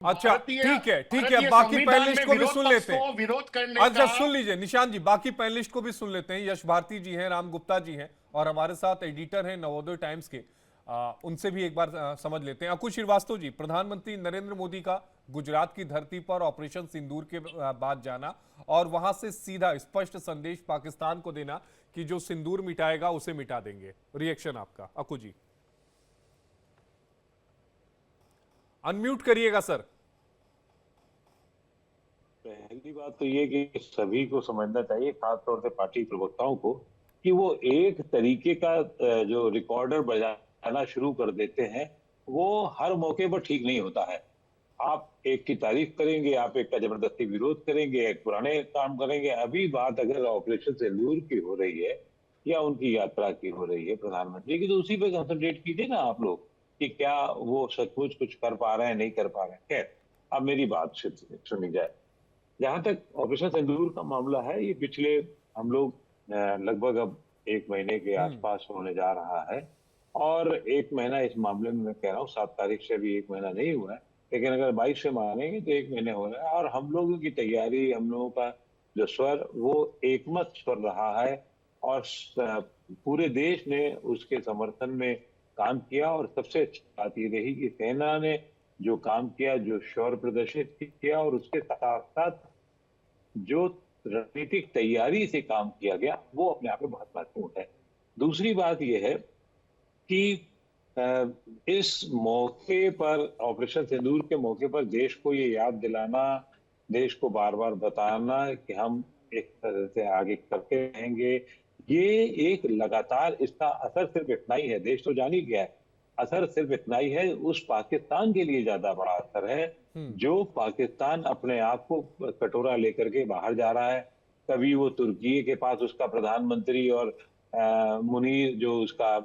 अच्छा ठीक है, बाकी पैनलिस्ट को भी सुन लेते हैं। विरोध करने अच्छा का। सुन लीजिए निशांत जी, बाकी पैनलिस्ट को भी सुन लेते हैं। यश भारती जी हैं, राम गुप्ता जी हैं, और हमारे साथ एडिटर हैं नवोदय टाइम्स के। उनसे भी एक बार समझ लेते हैं। अकुल श्रीवास्तव जी, प्रधानमंत्री नरेंद्र मोदी का गुजरात की धरती पर ऑपरेशन सिंदूर के बाद जाना और वहां से सीधा स्पष्ट संदेश पाकिस्तान को देना कि जो सिंदूर मिटाएगा उसे मिटा देंगे। रिएक्शन आपका अकुल जी। अनम्यूट करिएगा सर। पहली बात तो ये कि सभी को समझना चाहिए, खासतौर से पार्टी प्रवक्ताओं को, कि वो एक तरीके का जो रिकॉर्डर बजाना शुरू कर देते हैं, वो हर मौके पर ठीक नहीं होता है। आप एक की तारीफ करेंगे, आप एक का जबरदस्ती विरोध करेंगे, एक पुराने काम करेंगे। अभी बात अगर ऑपरेशन सिंदूर की हो रही है या उनकी यात्रा की हो रही है प्रधानमंत्री की, तो उसी पे कंसंट्रेट कीजिए ना आप लोग, कि क्या वो सचमुच कुछ कर पा रहे हैं, नहीं कर पा रहे हैं। खैर, अब मेरी बात सुनी जाए। जहां तक ऑपरेशन सिंदूर का मामला है, ये पिछले हम लोग लगभग अब 1 महीने के आसपास होने जा रहा है। और 1 महीना इस मामले में मैं कह रहा हूँ, 7 तारीख से अभी 1 महीना नहीं हुआ है, लेकिन अगर 22 से मानेंगे तो 1 महीने हो रहा है। और हम लोगों की तैयारी, हम लोगों का जो स्वर, वो एकमत स्वर रहा है। और पूरे देश ने उसके समर्थन में काम किया। और सबसे अच्छी बात ये रही कि सेना ने जो काम किया, जो शौर्य प्रदर्शित किया, और उसके साथ साथ जो रणनीतिक तैयारी से काम किया गया, वो अपने आप में बहुत महत्वपूर्ण है। दूसरी बात यह है कि इस मौके पर, ऑपरेशन सिंदूर के मौके पर, देश को ये याद दिलाना, देश को बार बार बताना कि हम एक तरह से आगे करते रहेंगे, ये एक लगातार, इसका असर सिर्फ इतना ही है, देश तो जान ही गया है, असर सिर्फ इतना ही है, उस पाकिस्तान के लिए ज्यादा बड़ा असर है जो पाकिस्तान अपने आप को कटोरा लेकर के बाहर जा रहा है। कभी वो तुर्की के पास उसका प्रधानमंत्री और मुनीर जो उसका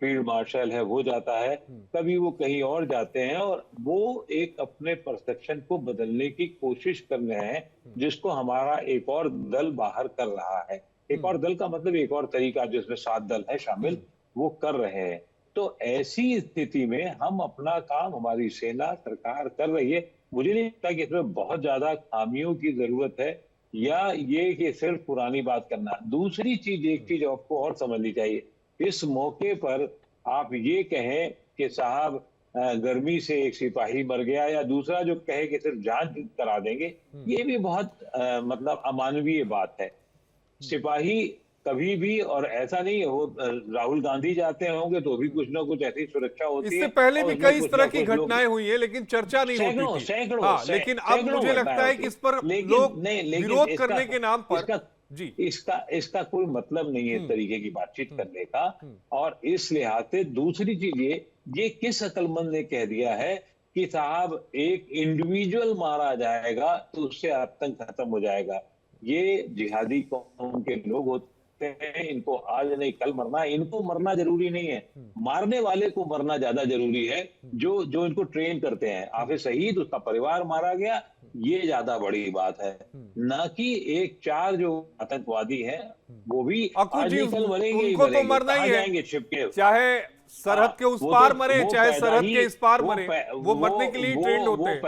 फील्ड मार्शल है वो जाता है, कभी वो कहीं और जाते हैं, और वो एक अपने परसेप्शन को बदलने की कोशिश कर रहे हैं, जिसको हमारा एक और दल बाहर कर रहा है। एक और दल का मतलब एक और तरीका, जिसमें 7 दल है शामिल, वो कर रहे हैं। तो ऐसी स्थिति में हम अपना काम, हमारी सेना, सरकार कर रही है। मुझे नहीं लगता कि इसमें बहुत ज्यादा खामियों की जरूरत है, या ये कि सिर्फ पुरानी बात करना। दूसरी चीज, एक चीज आपको और समझनी चाहिए, इस मौके पर आप ये कहें कि साहब गर्मी से एक सिपाही मर गया, या दूसरा जो कहे कि सिर्फ जांच करा देंगे, ये भी बहुत मतलब अमानवीय बात है। सिपाही कभी भी, और ऐसा नहीं है, वो राहुल गांधी जाते होंगे तो भी कुछ ना कुछ ऐसी सुरक्षा होती इससे है, पहले और भी उसमें कई इस कुछ तरह ना की कुछ लोग, घटनाएं हुई है, लेकिन चर्चा नहीं होती सैकड़ों थी। सैकड़ों हाँ, लेकिन अब सैकड़ों मुझे घटनाएं लगता है कि होती, इस पर लेकिन लोग नहीं, लेकिन विरोध इसका करने के नाम पर। इसका जी। इसका कोई मतलब नहीं है इस तरीके की बातचीत करने का। हम्म। और इस लिहाज से दूसरी चीज, ये किस अक्लमंद ने कह दिया है कि साहब एक इंडिविजुअल मारा जाएगा तो उससे आतंक खत्म हो जाएगा? ये जिहादी कौम के लोग होते हैं, इनको आज नहीं कल मरना है। इनको मरना जरूरी नहीं है, मारने वाले को मरना ज्यादा जरूरी है, जो जो इनको ट्रेन करते हैं। आखिर शहीद, उसका परिवार मारा गया, ये ज्यादा बड़ी बात है, ना कि एक 4 जो आतंकवादी हैं, वो भी अकु आज जी, नहीं कल मरेंगे ही उनको तो मरेंगे। मरना कहाँ ही है, जाएंगे छिप के? चाहे हाँ, सरहद के उस वो तो पार मरे, वो चाहे पैदा सरहद ही के इस पार वो मरे, पै, वो मरने के लिए ट्रेंड होते हैं।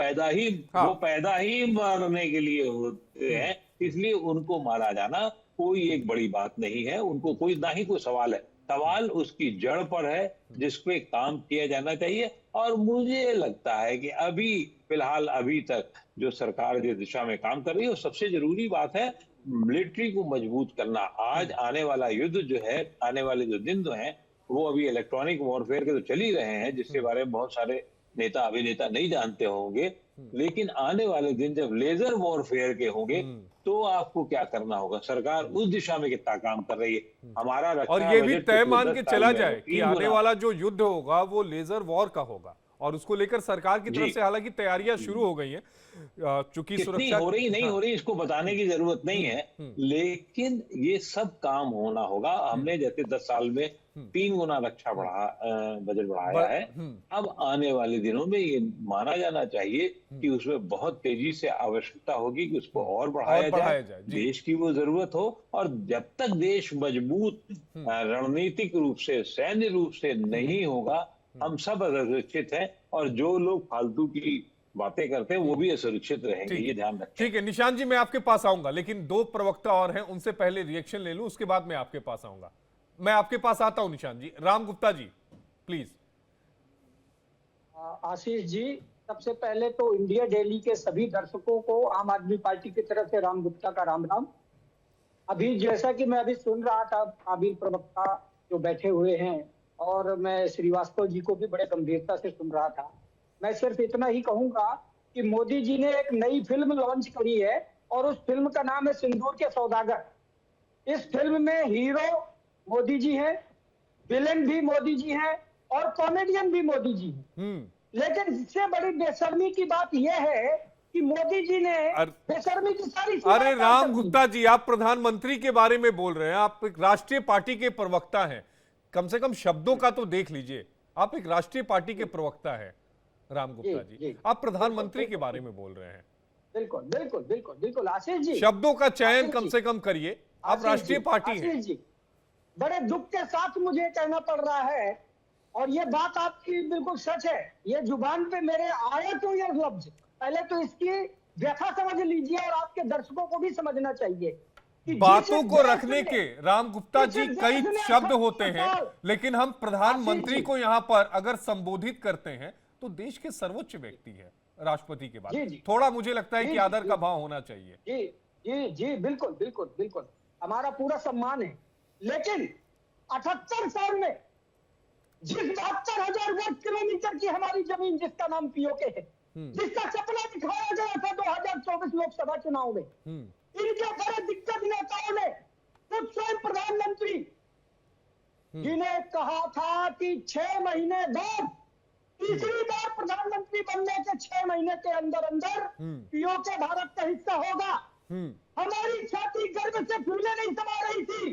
हाँ। वो पैदा ही मरने के लिए होते हैं, इसलिए उनको मारा जाना कोई एक बड़ी बात नहीं है। उनको कोई ना ही कोई सवाल है, सवाल उसकी जड़ पर है, जिस पे काम किया जाना चाहिए। और मुझे लगता है कि अभी फिलहाल, अभी तक जो सरकार जिस दिशा में काम कर रही है, वो सबसे जरूरी बात है मिलिट्री को मजबूत करना। आज आने वाला युद्ध जो है, आने वाले जो दिन जो है, वो अभी इलेक्ट्रॉनिक वॉरफेयर के तो चल ही रहे हैं, जिसके बारे में बहुत सारे नेता अभिनेता नहीं जानते होंगे। लेकिन आने वाले दिन जब लेजर वॉरफेयर के होंगे, तो आपको क्या करना होगा? सरकार उस दिशा में कितना काम कर रही है? हमारा और रक्षा ये भी बजट तय पिछले मान 10 के साल चला में वो जाए कि 3 आने गुना। वाला जो युद्ध होगा वो लेजर वॉर का होगा, और उसको लेकर सरकार की तरफ जी, से हालांकि तैयारियां शुरू हो गई हैं, चूंकि कितनी सुरक्षा। हो रही नहीं हाँ। हो रही इसको बताने की जरूरत नहीं है, लेकिन ये सब काम होना होगा। हमने जैसे 10 साल में 3 गुना रक्षा बजट बढ़ाया है। अब आने वाले दिनों में ये माना जाना चाहिए कि उसमें बहुत तेजी से आवश्यकता होगी कि उसको और बढ़ाया जाए, जी। देश की वो जरूरत हो। और जब तक देश मजबूत रणनीतिक रूप से, सैन्य रूप से नहीं होगा, हम सब असुरक्षित हैं। और जो लोग फालतू की बातें करते हैं वो भी असुरक्षित रहेंगे, ठीक ये है, ध्यान रखें। ठीक है निशांत जी, मैं आपके पास आऊंगा, लेकिन दो प्रवक्ता और हैं, उनसे पहले रिएक्शन ले लूं, उसके बाद मैं आपके पास आऊंगा। मैं आपके पास आता हूं निशांत जी। राम गुप्ता जी प्लीज। आशीष जी, सबसे पहले तो इंडिया डेली के सभी दर्शकों को आम आदमी पार्टी की तरफ से राम गुप्ता का राम राम। अभी जैसा कि मैं अभी सुन रहा था, आबिर प्रवक्ता जो बैठे हुए हैं, और मैं श्रीवास्तव जी को भी बड़े गंभीरता से सुन रहा था। मैं सिर्फ इतना ही कहूंगा कि मोदी जी ने एक नई फिल्म लॉन्च करी है, और उस फिल्म का नाम है सिंदूर के सौदागर। इस फिल्म में हीरो मोदी जी हैं, विलेन भी मोदी जी हैं, और कॉमेडियन भी मोदी जी हैं। लेकिन इससे बड़ी बेशर्मी की बात यह है कि मोदी जी ने बेशर्मी की सारी अरे राम गुप्ता जी, आप प्रधानमंत्री के बारे में बोल रहे हैं, आप एक राष्ट्रीय पार्टी के प्रवक्ता हैं, कम से कम शब्दों का तो देख लीजिए। आप एक राष्ट्रीय पार्टी के प्रवक्ता हैं राम गुप्ता जी, आप प्रधानमंत्री के बारे में बोल रहे हैं। बिल्कुल बिल्कुल बिल्कुल बिल्कुल आशीष जी, शब्दों का चयन कम से कम करिए, आप राष्ट्रीय पार्टी हैं। जी, बड़े दुख के साथ मुझे कहना पड़ रहा है, और ये बात आपकी बिल्कुल सच है, ये जुबान पे मेरे आए तो ये लफ्ज, पहले तो इसकी व्यथा समझ लीजिए, और आपके दर्शकों को भी समझना चाहिए कि बातों को रखने के राम गुप्ता जी कई शब्द होते हैं, लेकिन हम प्रधानमंत्री को यहां पर अगर संबोधित करते हैं तो देश के सर्वोच्च व्यक्ति है, राष्ट्रपति के बाद थोड़ा मुझे लगता है कि आदर का भाव होना चाहिए। जी जी जी, बिल्कुल बिल्कुल बिल्कुल, हमारा पूरा सम्मान है। लेकिन 78 साल में जिस 72,000 वर्ग किलोमीटर की हमारी जमीन, जिसका नाम पीओके है, जिसका सपना दिखाया गया था 2024 लोकसभा चुनाव में, इनके बड़े दिग्गज नेताओं ने, खुद स्वयं प्रधानमंत्री जिन्हें कहा था कि 6 महीने बाद, तीसरी बार प्रधानमंत्री बनने के 6 महीने के अंदर अंदर पीओके भारत का हिस्सा होगा। हमारी छाती गर्व से फूले नहीं समा रही थी।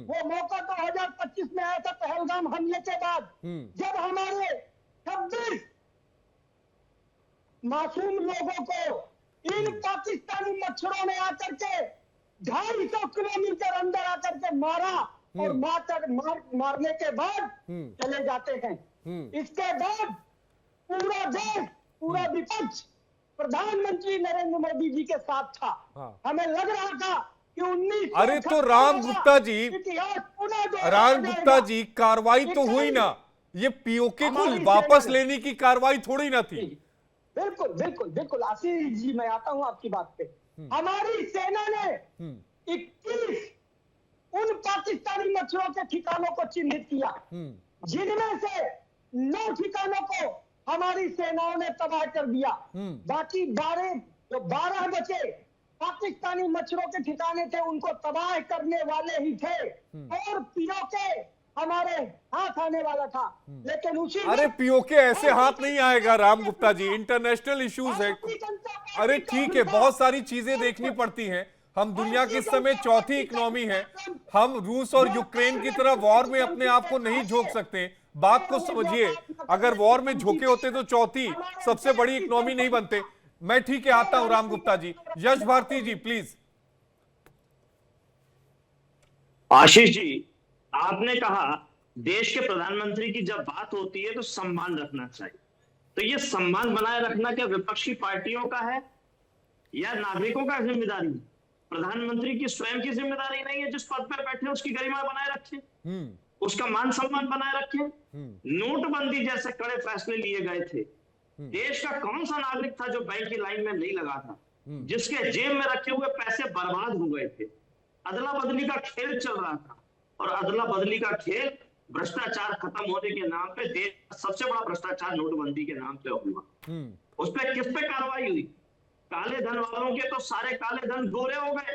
वो मौका 2025 में आया था पहलगाम हमले के बाद, जब हमारे 26 मासूम लोगों को इन पाकिस्तानी मच्छरों ने आकर के 250 किलोमीटर अंदर आकर के मारा, और मारने के बाद चले जाते हैं। इसके बाद पूरा देश, पूरा विपक्ष प्रधानमंत्री नरेंद्र मोदी जी के साथ था। हमें लग रहा था कि 19 अरे तो राम गुप्ता जी कार्रवाई तो हुई ना, ये पीओके को वापस लेने की कार्रवाई थोड़ी ना थी। बिल्कुल बिल्कुल बिल्कुल आशीष जी, मैं आता हूं आपकी बात पे। हमारी सेना ने 21 उन पाकिस्तानी मच्छरों के ठिकानों को चिन्हित किया, जिनमें से 9 ठिकानों को हमारी सेनाओं ने तबाह कर दिया। बाकी 12 बचे पाकिस्तानी मच्छरों के ठिकाने थे, उनको तबाह करने वाले ही थे, और पीओके हमारे हाथ आने वाला था। लेकिन उसी अरे पीओके ऐसे हाथ नहीं आएगा राम गुप्ता जी, इंटरनेशनल इश्यूज है। अरे ठीक है, बहुत सारी चीजें देखनी पड़ती हैं। हम दुनिया की इस समय चौथी इकोनॉमी है, हम रूस और यूक्रेन की तरह वॉर में अपने आप को नहीं झोंक सकते। बात को समझिए, अगर वॉर में झोंके होते तो चौथी सबसे बड़ी इकोनॉमी नहीं बनते। मैं ठीक है आता हूं राम गुप्ता जी। यश भारती जी प्लीज। आशीष जी, आपने कहा देश के प्रधानमंत्री की जब बात होती है तो सम्मान रखना चाहिए, तो ये सम्मान बनाए रखना क्या विपक्षी पार्टियों का है या नागरिकों का जिम्मेदारी है? प्रधानमंत्री की स्वयं की जिम्मेदारी नहीं है जिस पद पर बैठे उसकी गरिमा बनाए रखें, उसका मान सम्मान बनाए रखें। नोटबंदी जैसे कड़े फैसले लिए गए थे, देश का कौन सा नागरिक था जो बैंक की लाइन में नहीं लगा था, जिसके जेब में रखे हुए पैसे बर्बाद हो गए थे? अदला बदली का खेल चल रहा था, और अदला बदली का खेल भ्रष्टाचार खत्म होने के नाम पे, देश का सबसे बड़ा भ्रष्टाचार नोटबंदी के नाम पे हुआ। उस पर किस पे कार्रवाई हुई? काले धन वालों के तो सारे काले धन गोरे हो गए,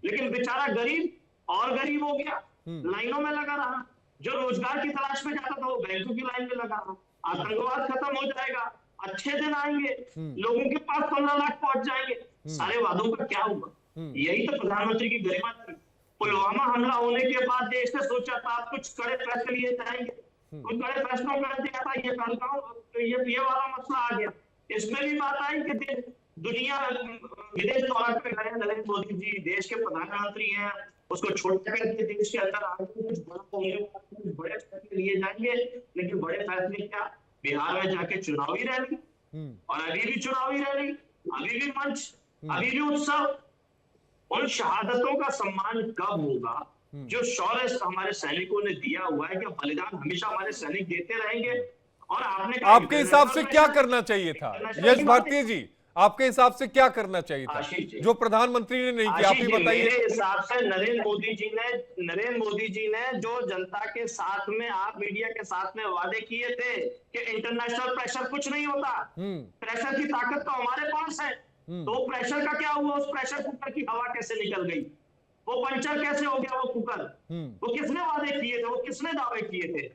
लेकिन बेचारा गरीब और गरीब हो गया, लाइनों में लगा रहा। जो रोजगार की तलाश में जाता था वो बैंकों की लाइन में लगा रहा। आतंकवाद खत्म हो जाएगा, अच्छे दिन आएंगे, लोगों के पास 15 लाख पहुंच जाएंगे, सारे वादों का क्या हुआ? यही तो प्रधानमंत्री की गरिमा थी। पुलवामा हमला होने के बाद देश ने सोचा था कुछ कड़े फैसले लिए जाएंगे, कुछ कड़े फैसलों कर दिया था। ये ये वाला मसला आ गया। इसमें भी बात आई कि दुनिया विदेश दौरा पे गए नरेंद्र मोदी जी, देश के प्रधानमंत्री हैं, उसको छोड़ करके देश के अंदर आगे कुछ बड़े फैसले लिए जाएंगे। लेकिन बड़े फैसले क्या? बिहार में जाके चुनावी रैली, और अभी भी चुनावी रैली, अभी भी मंच, अभी भी उत्सव। उन शहादतों का सम्मान कब होगा जो शौर्य हमारे सैनिकों ने दिया हुआ है, कि बलिदान हमेशा हमारे सैनिक देते रहेंगे। और आपने कहा आपके हिसाब से क्या करना चाहिए था यश भारती जी, आपके हिसाब से क्या करना चाहिए था जो प्रधानमंत्री ने नहीं किया? आप ही बताइए। मेरे हिसाब से नरेंद्र मोदी जी ने जो जनता के साथ में, आप मीडिया के साथ में वादे किए थे कि इंटरनेशनल प्रेशर कुछ नहीं होता, प्रेशर की ताकत तो हमारे पास है, तो प्रेशर का क्या हुआ? उस प्रेशर कुकर की हवा कैसे निकल गई? वो पंचर कैसे हो गया वो कुकर? वो किसने वादे किए थे, वो किसने दावे किए थे?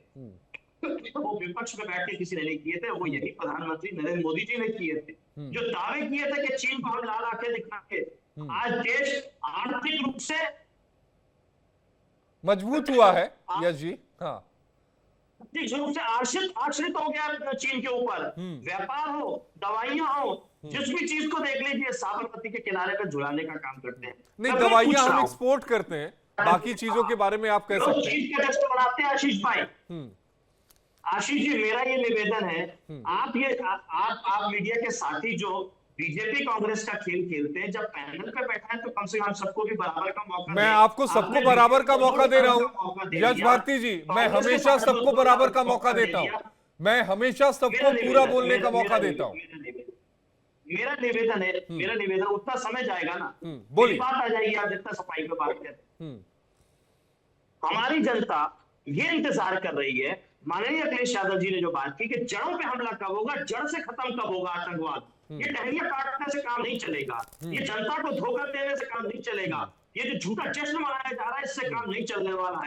वो विपक्ष में बैठ के किसी ने नहीं किए थे, वो यही प्रधानमंत्री नरेंद्र मोदी जी ने किए थे, जो दावे किए थे कि चीन को हम लाल आंखें दिखाएंगे। आज देश आर्थिक रूप से मजबूत हुआ है यश जी। हाँ, आर्थिक रूप से आश्रित हो गया चीन के ऊपर। व्यापार हो, दवाइयां हो, जिस भी चीज को देख लीजिए साबरमती के किनारे पर झुलाने का काम करते हैं। नहीं, दवाइयां हम एक्सपोर्ट करते हैं, बाकी चीजों के बारे में आप कह सकते हैं। चीज का जश्न बनाते हैं आशीष भाई। आशीष जी, मेरा ये निवेदन है, आप मीडिया के साथी जो बीजेपी कांग्रेस का खेल खेलते हैं, जब पैनल पे बैठा है तो कम से कम सबको भी बराबर का मौका मैं आपको सबको बराबर का मौका दे रहा हूं यश भारती जी, मैं हमेशा सबको बराबर का मौका देता हूं, मैं हमेशा सबको पूरा बोलने का मौका देता हूं। मेरा निवेदन उतना समय जाएगा ना, बोलिए, बात आ जाएगी, आप जितना सफाई पे बात करते हैं। हमारी जनता ये इंतजार कर रही है, माननीय अखिलेश यादव जी ने जो बात की कि जड़ों पे हमला कब होगा, जड़ से खत्म कब होगा आतंकवाद। ये टहनियां काटने से काम नहीं चलेगा, ये जनता को धोखा देने से काम नहीं चलेगा, ये जो झूठा जश्न मनाया जा रहा है इससे काम नहीं चलने वाला है।